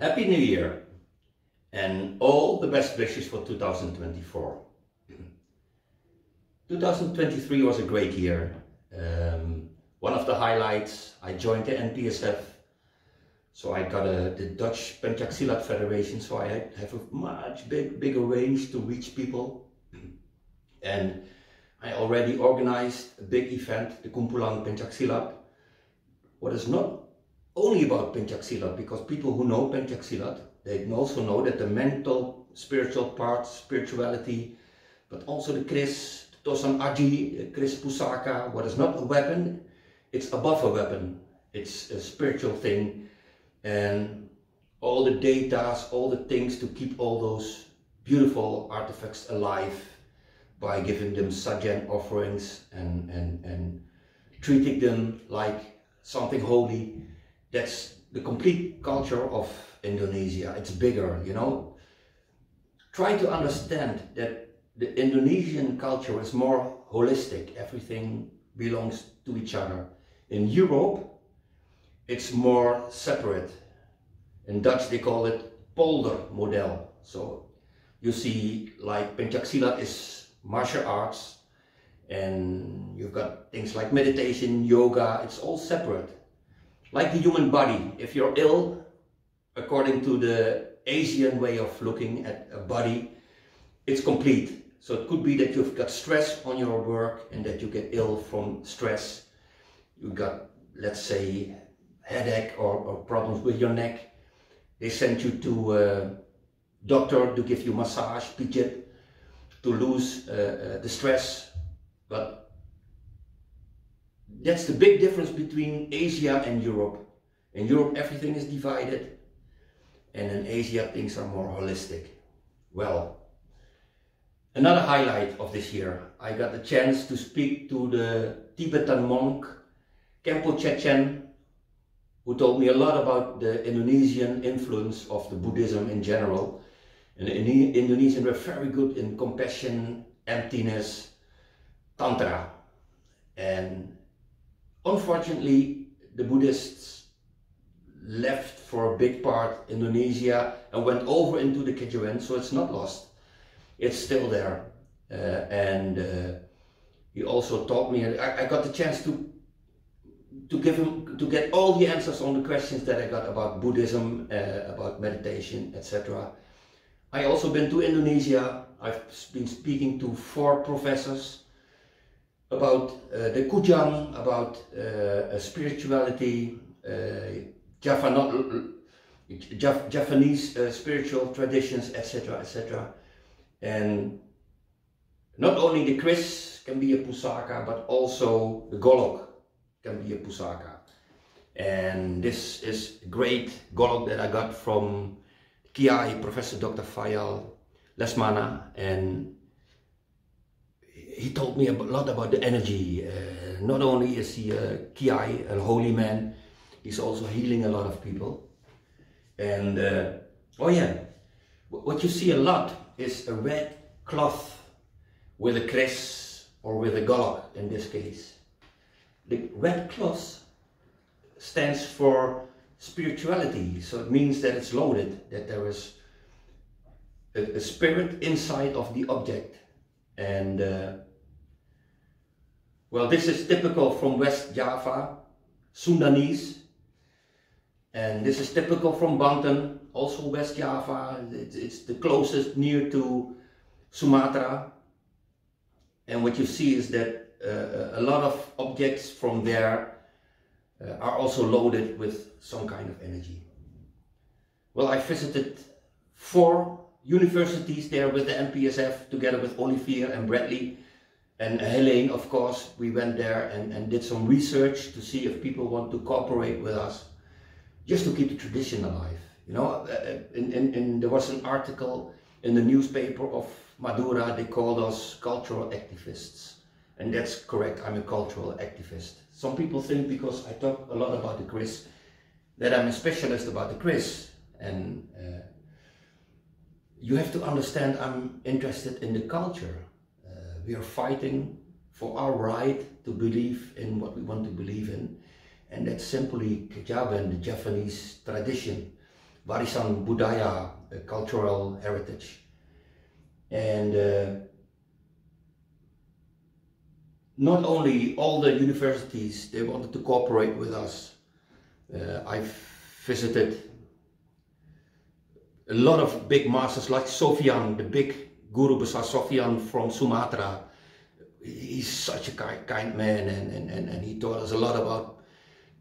Happy New Year and all the best wishes for 2024. 2023 was a great year. One of the highlights, I joined the NPSF, so I got the Dutch Pencaksilat Federation, so I have a much bigger range to reach people. And I already organized a big event, the Kumpulan Pencaksilat. What is not only about Pencaksilat, because people who know Pencaksilat, they also know that the mental, spiritual part, spirituality, but also the Kris, the Tosan Aji, the Kris Pusaka, what is not a weapon, it's above a weapon. It's a spiritual thing, and all the data, all the things to keep all those beautiful artifacts alive by giving them sajen offerings and treating them like something holy. That's the complete culture of Indonesia. It's bigger, you know. Try to understand that the Indonesian culture is more holistic. Everything belongs to each other. In Europe, it's more separate. In Dutch, they call it polder model. So you see, like Pencaksilat is martial arts, and you've got things like meditation, yoga. It's all separate. Like the human body, if you're ill, according to the Asian way of looking at a body, it's complete. So it could be that you've got stress on your work and that you get ill from stress. You got, let's say, headache or problems with your neck. They send you to a doctor to give you massage, pijit, to lose the stress. But that's the big difference between Asia and Europe. In Europe, everything is divided, and in Asia, things are more holistic. Well, another highlight of this year, I got the chance to speak to the Tibetan monk, Khenpo Chechen, who told me a lot about the Indonesian influence of the Buddhism in general. And the Indonesians were very good in compassion, emptiness, Tantra. And unfortunately, the Buddhists left for a big part Indonesia and went over into the Kejuan, so it's not lost. It's still there. He also taught me, I got the chance to get all the answers on the questions that I got about Buddhism, about meditation, etc. I also been to Indonesia. I've been speaking to 4 professors about the Kujang, about spirituality, Javanese spiritual traditions, etc., etc. And not only the Kris can be a Pusaka, but also the Golok can be a Pusaka. And this is a great Golok that I got from Kiai, Professor Dr. Fayal Lesmana, and he told me a lot about the energy. Not only is he a Kiai, a holy man, he's also healing a lot of people. And oh yeah, what you see a lot is a red cloth with a Kris or with a Golok in this case. The red cloth stands for spirituality, so it means that it's loaded, that there is a spirit inside of the object. And well, this is typical from West Java, Sundanese, and this is typical from Banten, also West Java. It's the closest near to Sumatra. And what you see is that a lot of objects from there are also loaded with some kind of energy. Well, I visited 4 universities there with the NPSF, together with Olivier and Bradley and Helene, of course. We went there and did some research to see if people want to cooperate with us, just to keep the tradition alive. You know, there was an article in the newspaper of Madura. They called us cultural activists, and that's correct. I'm a cultural activist. Some people think because I talk a lot about the Kris that I'm a specialist about the Kris, and you have to understand I'm interested in the culture. We are fighting for our right to believe in what we want to believe in, and that's simply Kejawen, the Javanese tradition. Warisan Budaya, cultural heritage. And not only all the universities, they wanted to cooperate with us. I've visited a lot of big masters like Sofian, the big Guru Besar Sofian from Sumatra. He's such a kind man, and he taught us a lot about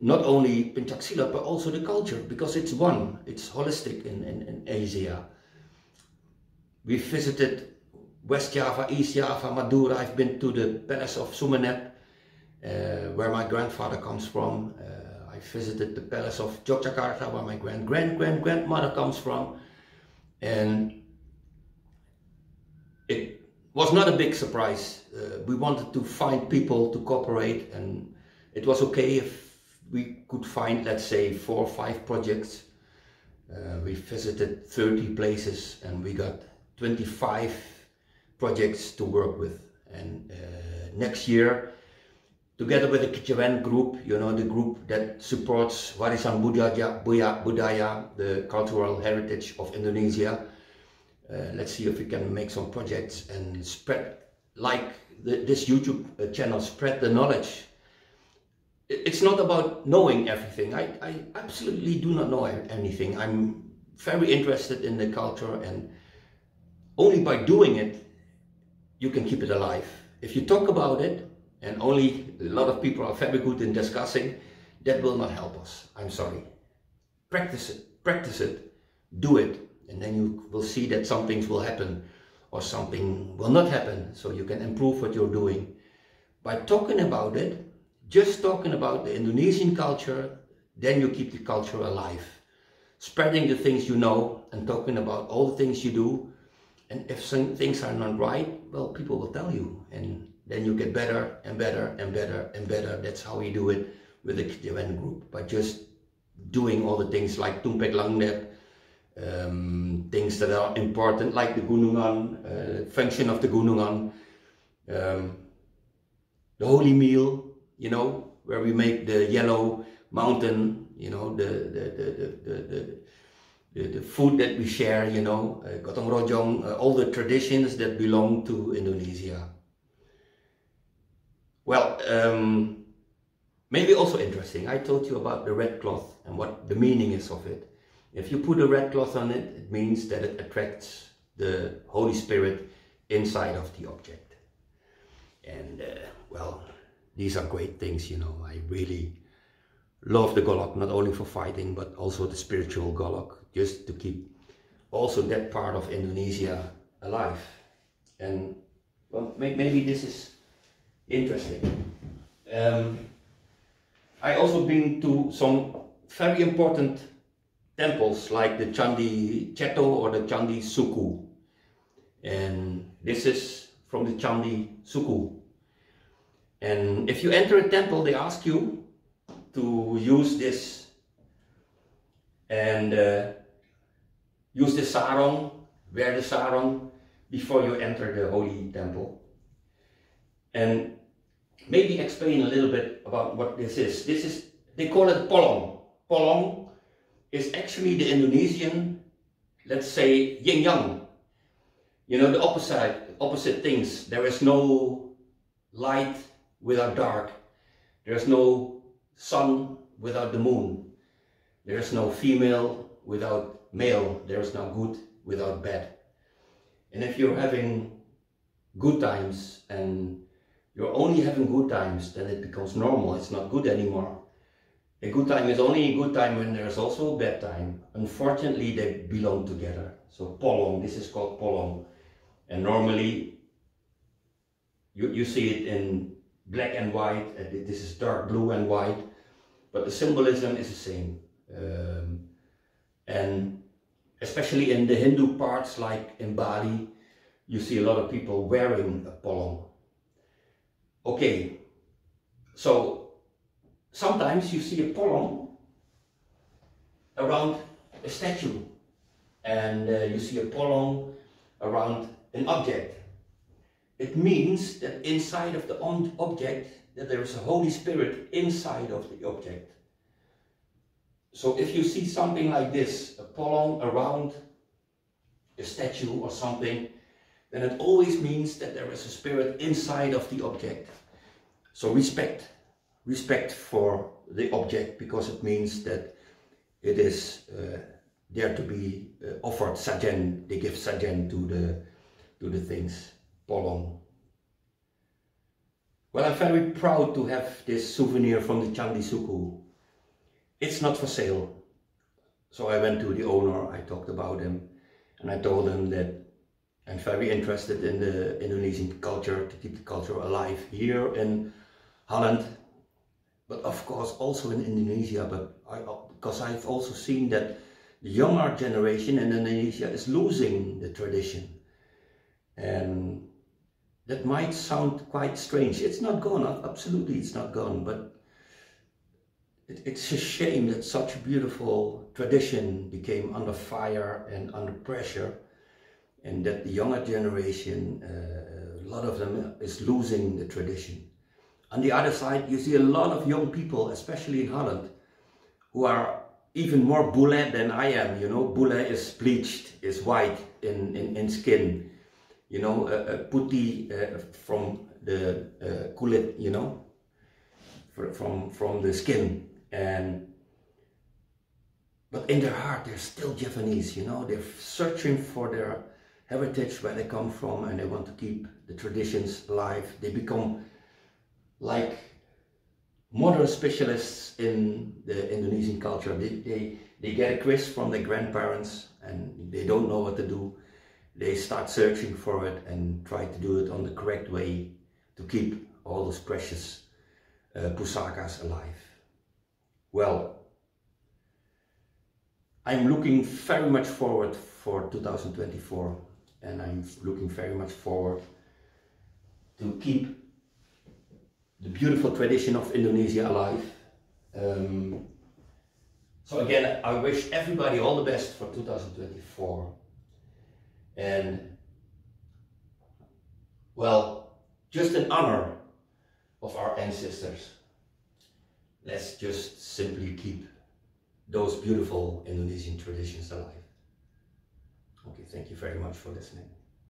not only Pencaksilat but also the culture, because it's one, it's holistic in Asia. We visited West Java, East Java, Madura. I've been to the Palace of Sumenep, where my grandfather comes from. I visited the Palace of Yogyakarta, where my grandmother comes from. And it was not a big surprise. We wanted to find people to cooperate, and it was okay if we could find, let's say, 4 or 5 projects. We visited 30 places and we got 25 projects to work with. And next year, together with the Kitjawen group, you know, the group that supports Warisan Budaya, the cultural heritage of Indonesia, let's see if we can make some projects and spread, like this YouTube channel, spread the knowledge. It's not about knowing everything. I absolutely do not know anything. I'm very interested in the culture, and only by doing it, you can keep it alive. If you talk about it, and only a lot of people are very good in discussing, that will not help us. I'm sorry. Practice it, do it, and then you will see that some things will happen or something will not happen, so you can improve what you're doing. By talking about it, just talking about the Indonesian culture, then you keep the culture alive. Spreading the things you know and talking about all the things you do. And if some things are not right, well, people will tell you. And then you get better and better and better and better. That's how we do it with the Kitjawen group. By just doing all the things like Tumpek Langdep, things that are important like the Gunungan, function of the Gunungan, the holy meal, you know, where we make the yellow mountain, you know, the food that we share, you know, gotong royong, all the traditions that belong to Indonesia. Well, maybe also interesting, I told you about the red cloth and what the meaning is of it. If you put a red cloth on it, it means that it attracts the Holy Spirit inside of the object. And well, these are great things, you know. I really love the Golok, not only for fighting, but also the spiritual Golok, just to keep also that part of Indonesia alive. And well, maybe this is interesting. I also been to some very important temples like the Candi Ceto or the Candi Suku. And this is from the Candi Suku. And if you enter a temple, they ask you to use this and use the sarong, wear the sarong before you enter the holy temple. And maybe explain a little bit about what this is. This is, they call it polong. Polong is actually the Indonesian, let's say, yin-yang. You know, the opposite things. There is no light without dark. There's no sun without the moon. There's no female without male. There's no good without bad. And if you're having good times and you're only having good times, then it becomes normal. It's not good anymore. A good time is only a good time when there's also a bad time. Unfortunately, they belong together. So polong, this is called polong. And normally you see it in black and white. This is dark blue and white, but the symbolism is the same. And especially in the Hindu parts, like in Bali, you see a lot of people wearing a polong. Okay, so sometimes you see a polong around a statue, and you see a polong around an object. It means that inside of the object, that there is a Holy Spirit inside of the object. So if you see something like this, a polong around a statue or something, then it always means that there is a spirit inside of the object. So respect for the object, because it means that it is there to be offered sajen. They give sajen to the things, polong. Well, I'm very proud to have this souvenir from the Candi Suku. It's not for sale. So I went to the owner, I talked about him, and I told him that I'm very interested in the Indonesian culture, to keep the culture alive here in Holland, but of course also in Indonesia. But because I've also seen that the younger generation in Indonesia is losing the tradition. And that might sound quite strange. It's not gone, absolutely it's not gone, but it's a shame that such a beautiful tradition became under fire and under pressure, and that the younger generation, a lot of them is losing the tradition. On the other side, you see a lot of young people, especially in Holland, who are even more bule than I am. You know, bule is bleached, is white in skin. You know, putih from the kulit, you know, from the skin. But in their heart, they're still Javanese, you know. They're searching for their heritage, where they come from, and they want to keep the traditions alive. They become like modern specialists in the Indonesian culture. They get a quiz from their grandparents, and they don't know what to do. They start searching for it and try to do it on the correct way to keep all those precious pusakas alive. Well, I'm looking very much forward for 2024, and I'm looking very much forward to keep the beautiful tradition of Indonesia alive. So again, I wish everybody all the best for 2024. And well, just in honor of our ancestors, let's just simply keep those beautiful Indonesian traditions alive. Okay, thank you very much for listening.